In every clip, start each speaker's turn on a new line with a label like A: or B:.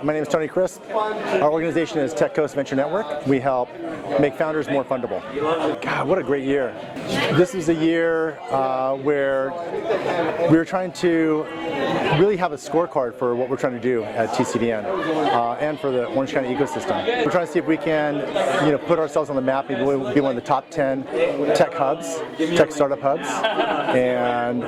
A: My name is Tony Crisp. Our organization is Tech Coast Venture Network. We help make founders more fundable. God, what a great year. This is a year where we're trying to really have a scorecard for what we're trying to do at TCVN and for the Orange County ecosystem. We're trying to see if we can put ourselves on the map and be one of the top 10 tech hubs, tech startup hubs. And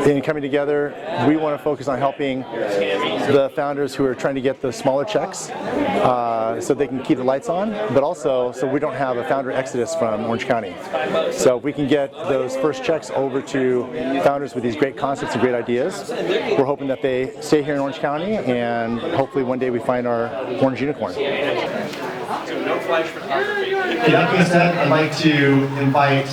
A: in coming together, we want to focus on helping the founders who are trying to get the smaller checks so they can keep the lights on, but also so we don't have a founder exodus from Orange County. So if we can get those first checks over to founders with these great concepts and great ideas, we're hoping that they stay here in Orange County and hopefully one day we find our orange unicorn.
B: No flash photography.
C: That being said, I'd like to invite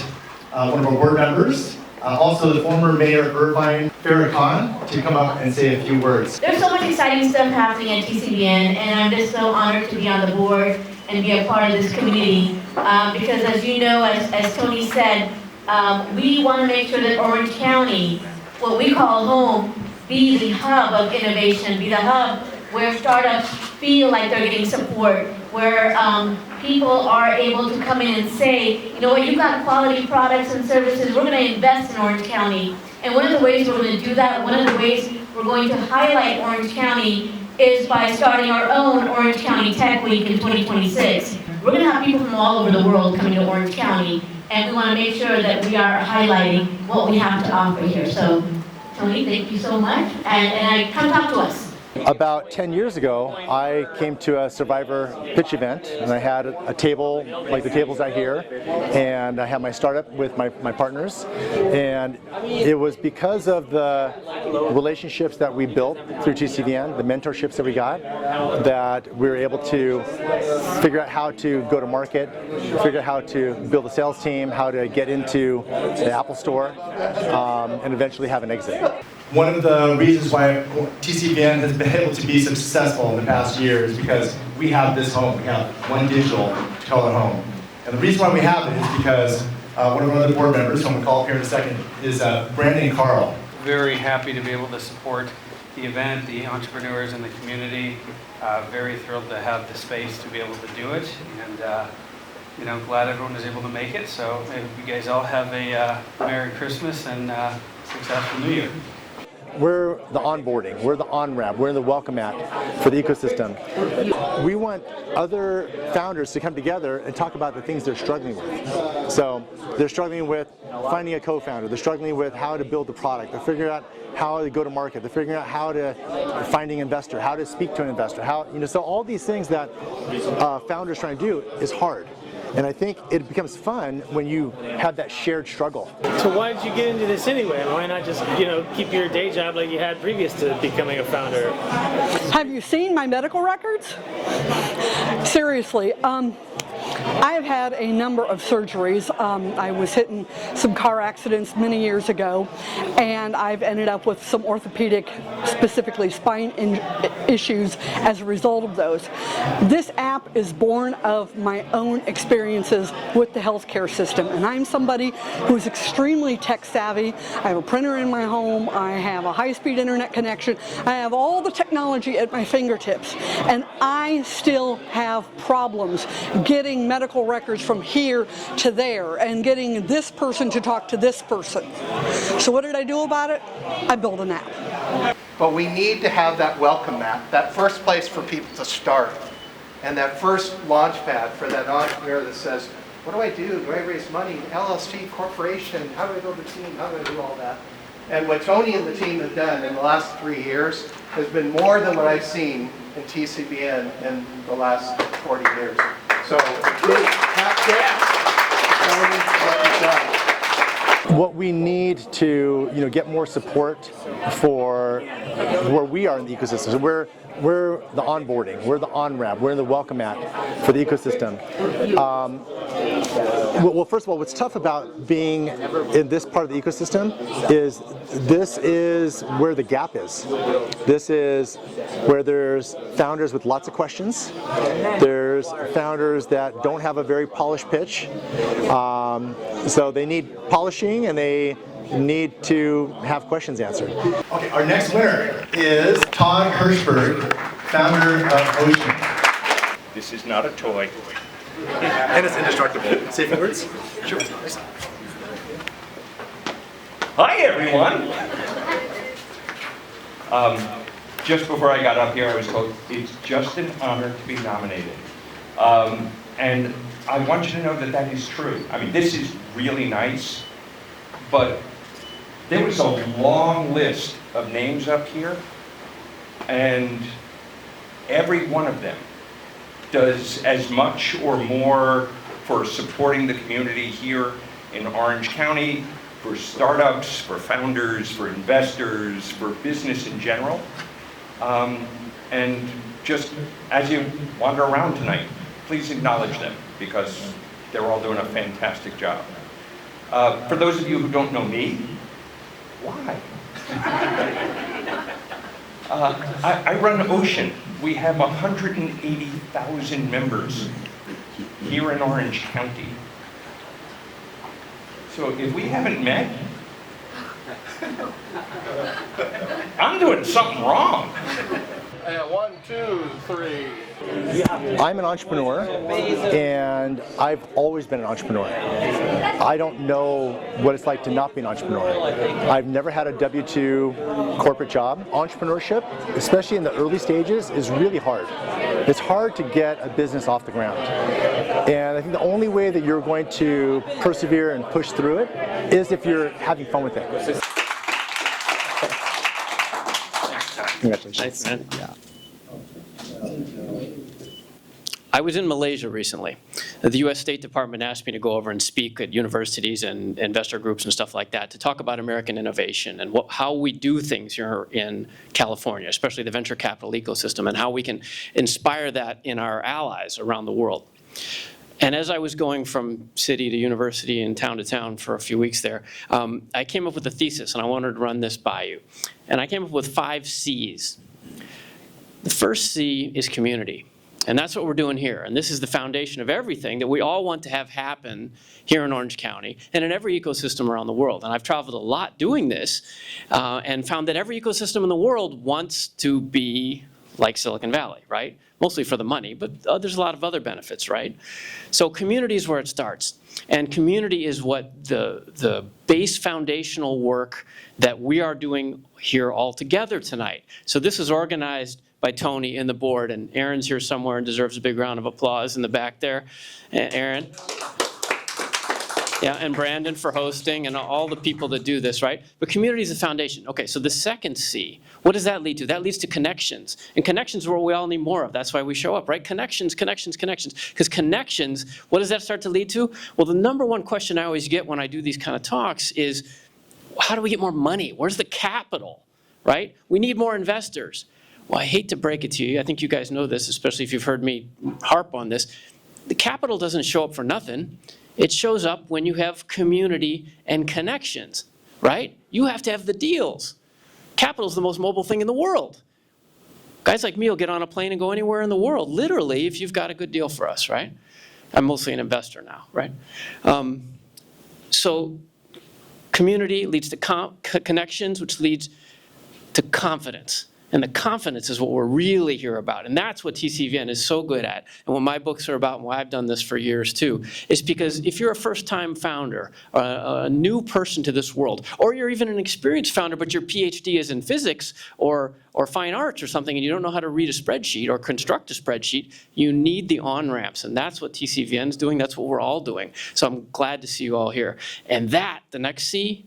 C: one of our board members, also the former mayor of Irvine, Farrah Khan, to come up and say a few words.
D: There's so much exciting stuff happening at TCVN, and I'm just so honored to be on the board and be a part of this community. Because as you know, as Tony said, we want to make sure that Orange County, what we call home, be the hub of innovation, be the hub where startups feel like they're getting support, where people are able to come in and say, you know what, you've got quality products and services, we're going to invest in Orange County. And one of the ways we're going to do that, one of the ways we're going to highlight Orange County is by starting our own Orange County Tech Week in 2026. We're going to have people from all over the world coming to Orange County, and we want to make sure that we are highlighting what we have to offer here. So, Tony, thank you so much, and come talk to us.
A: About 10 years ago, I came to a Survivor pitch event, and I had a table like the tables out here, and I had my startup with my partners, and it was because of the relationships that we built through TCVN, the mentorships that we got, that we were able to figure out how to go to market, figure out how to build a sales team, how to get into the Apple Store, and eventually have an exit.
C: One of the reasons why TCVN has been able to be successful in the past year is because we have this home. We have One Digital to call it home. And the reason why we have it is because one of our other board members, who I'm going to call up here in a second, is Brandon Carl.
B: Very happy to be able to support the event, the entrepreneurs in the community. Very thrilled to have the space to be able to do it. And glad everyone was able to make it. So maybe you guys all have a Merry Christmas and successful New Year.
A: We're the onboarding, we're the on-ramp, we're the welcome mat for the ecosystem. We want other founders to come together and talk about the things they're struggling with. So they're struggling with finding a co-founder, they're struggling with how to build the product, they're figuring out how to go to market, they're figuring out how to finding an investor, how to speak to an investor, so all these things that founders trying to do is hard. And I think it becomes fun when you have that shared struggle.
E: So why did you get into this anyway? Why not just, keep your day job like you had previous to becoming a founder?
F: Have you seen my medical records? Seriously. I have had a number of surgeries. I was hit in some car accidents many years ago, and I've ended up with some orthopedic, specifically spine issues as a result of those. This app is born of my own experiences with the healthcare system, and I'm somebody who's extremely tech savvy. I have a printer in my home, I have a high-speed internet connection, I have all the technology at my fingertips, and I still have problems getting medical records from here to there and getting this person to talk to this person. So what did I do about it? I built an app.
G: But we need to have that welcome mat, that first place for people to start, and that first launch pad for that entrepreneur that says, what do I do? Do I raise money? LLC, corporation, how do I build a team? How do I do all that? And what Tony and the team have done in the last 3 years has been more than what I've seen in TCVN in the last 40 years. So, big hats off to Tony, what you've done.
A: What we need to get more support for where we are in the ecosystem. So we're the onboarding, we're the on-ramp, we're the welcome mat for the ecosystem. Well, first of all, what's tough about being in this part of the ecosystem is this is where the gap is. This is where there's founders with lots of questions. There's founders that don't have a very polished pitch. So they need polishing and they need to have questions answered.
C: Okay, our next winner is Todd Hirschberg founder of Ocean.
H: This is not a toy.
C: And it's indestructible. Safe words? Sure.
H: Hi, everyone. Just before I got up here, I was told it's just an honor to be nominated. And I want you to know that that is true. I mean, this is really nice, but there was a long list of names up here, and every one of them does as much or more for supporting the community here in Orange County, for startups, for founders, for investors, for business in general. And just as you wander around tonight, please acknowledge them because they're all doing a fantastic job. For those of you who don't know me, why? I run Ocean. We have 180,000 members here in Orange County. So if we haven't met, I'm doing something wrong.
I: And 1, 2, 3.
A: I'm an entrepreneur, and I've always been an entrepreneur. I don't know what it's like to not be an entrepreneur. I've never had a W-2 corporate job. Entrepreneurship, especially in the early stages, is really hard. It's hard to get a business off the ground. And I think the only way that you're going to persevere and push through it is if you're having fun with it.
J: Congratulations. Nice, man. Yeah. I was in Malaysia recently. The U.S. State Department asked me to go over and speak at universities and investor groups and stuff like that to talk about American innovation and how we do things here in California, especially the venture capital ecosystem, and how we can inspire that in our allies around the world. And as I was going from city to university and town to town for a few weeks there, I came up with a thesis, and I wanted to run this by you. And I came up with 5 C's. The first C is community. And that's what we're doing here. And this is the foundation of everything that we all want to have happen here in Orange County and in every ecosystem around the world. And I've traveled a lot doing this and found that every ecosystem in the world wants to be like Silicon Valley, right? Mostly for the money, but there's a lot of other benefits, right? So community is where it starts. And community is what the base foundational work that we are doing here all together tonight. So this is organized by Tony and the board, and Aaron's here somewhere and deserves a big round of applause in the back there. Aaron. Yeah, and Brandon for hosting and all the people that do this, right? But community is the foundation. Okay, so the second C, what does that lead to? That leads to connections. And connections are what we all need more of. That's why we show up, right? Connections, connections, connections. Because connections, what does that start to lead to? Well, the number one question I always get when I do these kind of talks is, how do we get more money? Where's the capital, right? We need more investors. Well, I hate to break it to you. I think you guys know this, especially if you've heard me harp on this. The capital doesn't show up for nothing. It shows up when you have community and connections, right? You have to have the deals. Capital is the most mobile thing in the world. Guys like me will get on a plane and go anywhere in the world, literally, if you've got a good deal for us, right? I'm mostly an investor now, right? So community leads to connections, which leads to confidence. And the confidence is what we're really here about. And that's what TCVN is so good at. And what my books are about, and why I've done this for years too, is because if you're a first-time founder, a new person to this world, or you're even an experienced founder, but your PhD is in physics or fine arts or something, and you don't know how to read a spreadsheet or construct a spreadsheet, you need the on-ramps. And that's what TCVN is doing. That's what we're all doing. So I'm glad to see you all here. And that, the next C,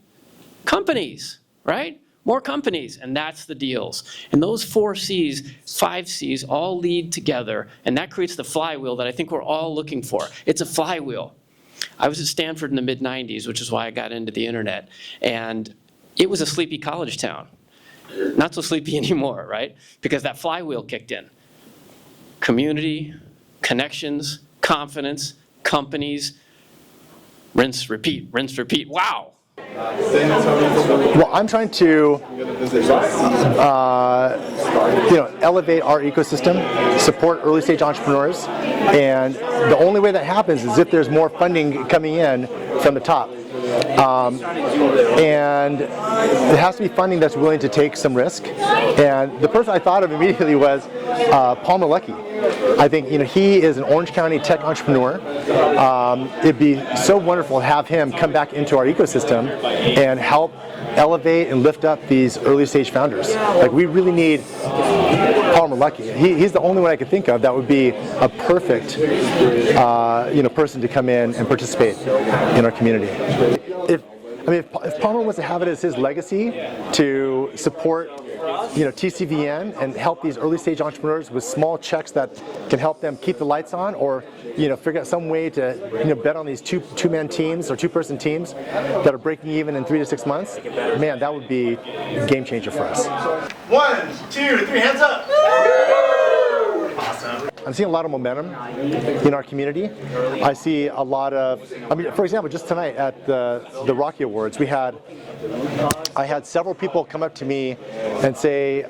J: companies, right? More companies, and that's the deals. And those 4 C's, 5 C's, all lead together, and that creates the flywheel that I think we're all looking for. It's a flywheel. I was at Stanford in the mid-90s, which is why I got into the internet, and it was a sleepy college town. Not so sleepy anymore, right? Because that flywheel kicked in. Community, connections, confidence, companies, rinse, repeat, wow.
A: Well, I'm trying to elevate our ecosystem, support early stage entrepreneurs, and the only way that happens is if there's more funding coming in from the top. And it has to be funding that's willing to take some risk. And the person I thought of immediately was Palmer Luckey. I think he is an Orange County tech entrepreneur. It'd be so wonderful to have him come back into our ecosystem and help elevate and lift up these early stage founders. Like, we really need Palmer Luckey. He's the only one I could think of that would be a perfect person to come in and participate in our community. If Palmer wants to have it as his legacy to support TCVN and help these early stage entrepreneurs with small checks that can help them keep the lights on, or figure out some way to bet on these two-man teams or two-person teams that are breaking even in 3 to 6 months, man, that would be a game changer for us.
C: 1, 2, 3, hands up. Awesome.
A: I'm seeing a lot of momentum in our community. I see a lot of, for example, just tonight at the Rocky Awards, I had several people come up to me and say,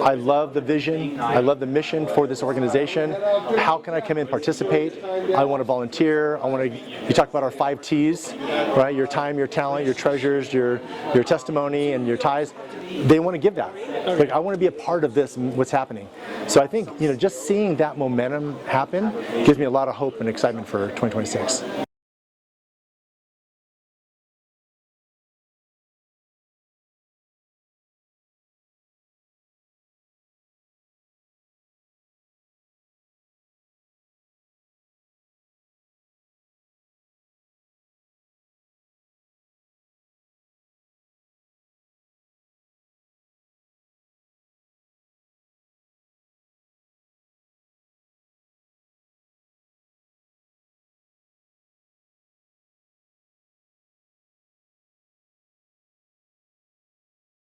A: I love the vision, I love the mission for this organization. How can I come in and participate? I want to volunteer. You talk about our 5 T's, right? Your time, your talent, your treasures, your testimony, and your ties. They want to give that. Like, I want to be a part of this, what's happening. So I think, just seeing that momentum happen gives me a lot of hope and excitement for 2026.